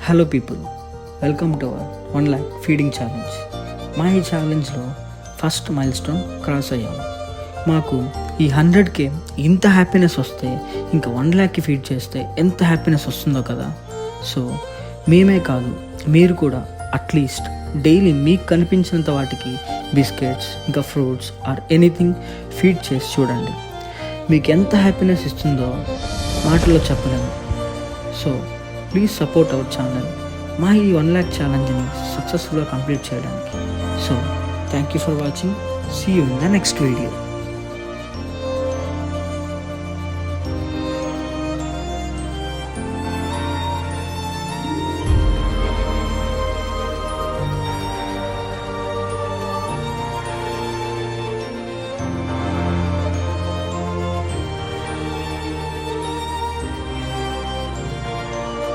Hello people, welcome to our 1 lakh feeding challenge. మా ఈ ఛాలెంజ్లో first mile stone cross అయ్యాము. మాకు ఈ 100K ఇంత హ్యాపీనెస్ వస్తే ఇంకా 1 lakh ఫీడ్ చేస్తే ఎంత హ్యాపీనెస్ వస్తుందో కదా. సో మేమే కాదు, మీరు కూడా అట్లీస్ట్ డైలీ మీకు కనిపించినంత వాటికి బిస్కెట్స్ ఇంకా ఫ్రూట్స్ ఆర్ ఎనీథింగ్ ఫీడ్ చేసి చూడండి. మీకు ఎంత హ్యాపీనెస్ ఇస్తుందో మాటల్లో చెప్పలేము. So please support our channel మా ఈ 1 lakh ఛాలెంజ్ని సక్సెస్ఫుల్గా కంప్లీట్ చేయడానికి. So thank you for watching. See you in the next video.